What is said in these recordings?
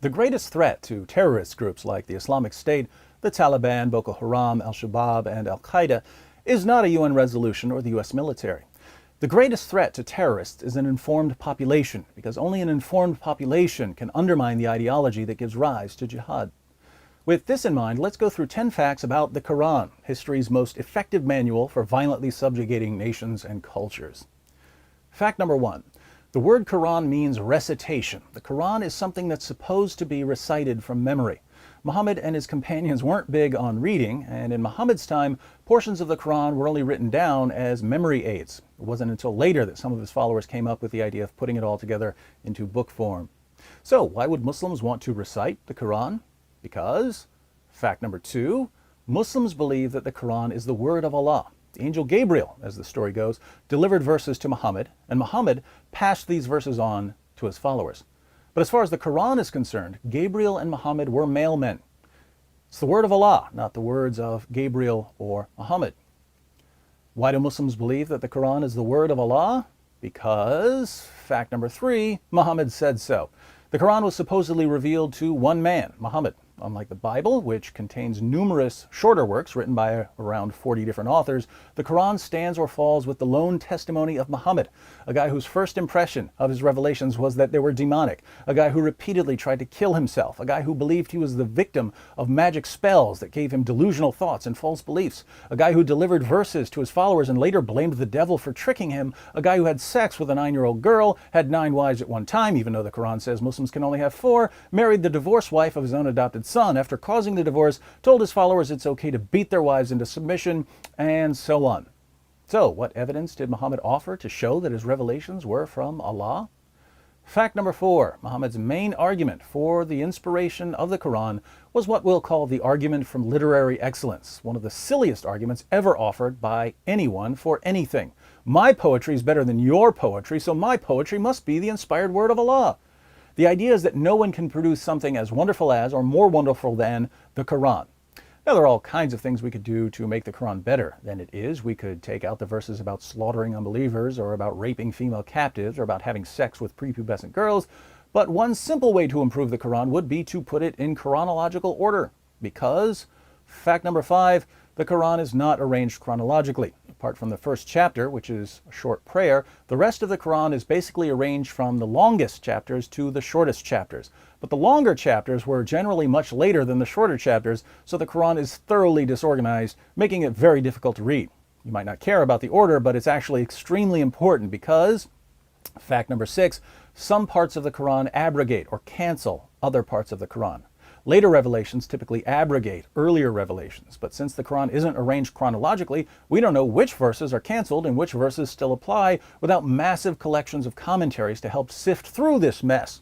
The greatest threat to terrorist groups like the Islamic State, the Taliban, Boko Haram, Al-Shabaab, and Al-Qaeda is not a UN resolution or the US military. The greatest threat to terrorists is an informed population, because only an informed population can undermine the ideology that gives rise to jihad. With this in mind, let's go through 10 facts about the Quran, history's most effective manual for violently subjugating nations and cultures. Fact number 1. The word Quran means recitation. The Quran is something that's supposed to be recited from memory. Muhammad and his companions weren't big on reading, and in Muhammad's time, portions of the Quran were only written down as memory aids. It wasn't until later that some of his followers came up with the idea of putting it all together into book form. So, why would Muslims want to recite the Quran? Because, fact number 2, Muslims believe that the Quran is the word of Allah. The angel Gabriel, as the story goes, delivered verses to Muhammad, and Muhammad passed these verses on to his followers. But as far as the Quran is concerned, Gabriel and Muhammad were mailmen. It's the word of Allah, not the words of Gabriel or Muhammad. Why do Muslims believe that the Quran is the word of Allah? Because, fact number 3, Muhammad said so. The Quran was supposedly revealed to one man, Muhammad. Unlike the Bible, which contains numerous shorter works written by around 40 different authors, the Quran stands or falls with the lone testimony of Muhammad, a guy whose first impression of his revelations was that they were demonic, a guy who repeatedly tried to kill himself, a guy who believed he was the victim of magic spells that gave him delusional thoughts and false beliefs, a guy who delivered verses to his followers and later blamed the devil for tricking him, a guy who had sex with a 9-year-old girl, had 9 wives at one time, even though the Quran says Muslims can only have 4, married the divorced wife of his own adopted son after causing the divorce, told his followers it's okay to beat their wives into submission, and so on. So, what evidence did Muhammad offer to show that his revelations were from Allah? Fact number 4. Muhammad's main argument for the inspiration of the Quran was what we'll call the argument from literary excellence, one of the silliest arguments ever offered by anyone for anything. My poetry is better than your poetry, so my poetry must be the inspired word of Allah. The idea is that no one can produce something as wonderful as or more wonderful than the Quran. Now, there are all kinds of things we could do to make the Quran better than it is. We could take out the verses about slaughtering unbelievers, or about raping female captives, or about having sex with prepubescent girls. But one simple way to improve the Quran would be to put it in chronological order. Because, fact number 5, the Quran is not arranged chronologically. Apart from the first chapter, which is a short prayer, the rest of the Quran is basically arranged from the longest chapters to the shortest chapters. But the longer chapters were generally much later than the shorter chapters, so the Quran is thoroughly disorganized, making it very difficult to read. You might not care about the order, but it's actually extremely important because, fact number 6, some parts of the Quran abrogate or cancel other parts of the Quran. Later revelations typically abrogate earlier revelations, but since the Quran isn't arranged chronologically, we don't know which verses are canceled and which verses still apply without massive collections of commentaries to help sift through this mess.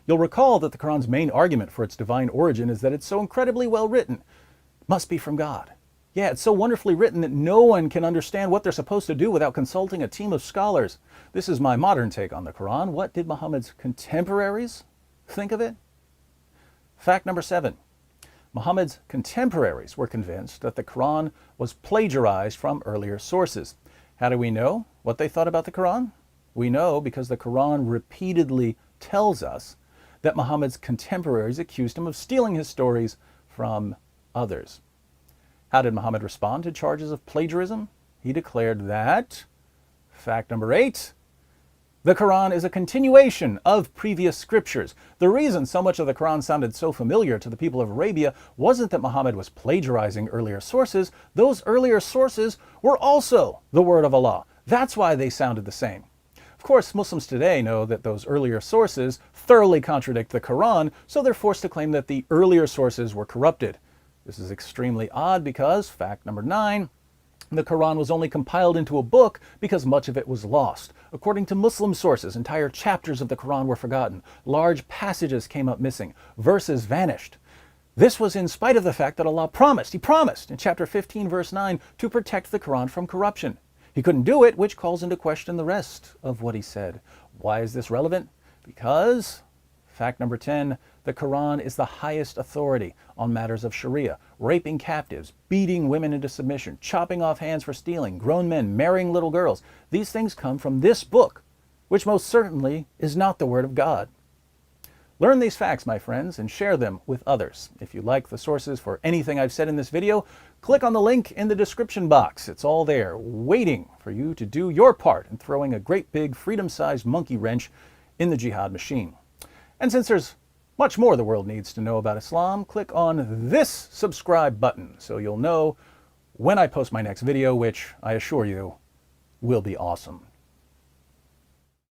You'll recall that the Quran's main argument for its divine origin is that it's so incredibly well written. It must be from God. Yeah, it's so wonderfully written that no one can understand what they're supposed to do without consulting a team of scholars. This is my modern take on the Quran. What did Muhammad's contemporaries think of it? Fact number 7. Muhammad's contemporaries were convinced that the Quran was plagiarized from earlier sources. How do we know what they thought about the Quran? We know because the Quran repeatedly tells us that Muhammad's contemporaries accused him of stealing his stories from others. How did Muhammad respond to charges of plagiarism? He declared that, fact number 8, the Quran is a continuation of previous scriptures. The reason so much of the Quran sounded so familiar to the people of Arabia wasn't that Muhammad was plagiarizing earlier sources. Those earlier sources were also the word of Allah. That's why they sounded the same. Of course, Muslims today know that those earlier sources thoroughly contradict the Quran, so they're forced to claim that the earlier sources were corrupted. This is extremely odd because, fact number 9, the Quran was only compiled into a book because much of it was lost. According to Muslim sources, entire chapters of the Quran were forgotten. Large passages came up missing. Verses vanished. This was in spite of the fact that Allah promised, He promised in chapter 15, verse 9, to protect the Quran from corruption. He couldn't do it, which calls into question the rest of what He said. Why is this relevant? Because, fact number 10, the Quran is the highest authority on matters of Sharia, raping captives, beating women into submission, chopping off hands for stealing, grown men marrying little girls. These things come from this book, which most certainly is not the Word of God. Learn these facts, my friends, and share them with others. If you like the sources for anything I've said in this video, click on the link in the description box. It's all there, waiting for you to do your part in throwing a great big freedom-sized monkey wrench in the jihad machine. And since there's much more the world needs to know about Islam, click on this subscribe button so you'll know when I post my next video, which I assure you will be awesome.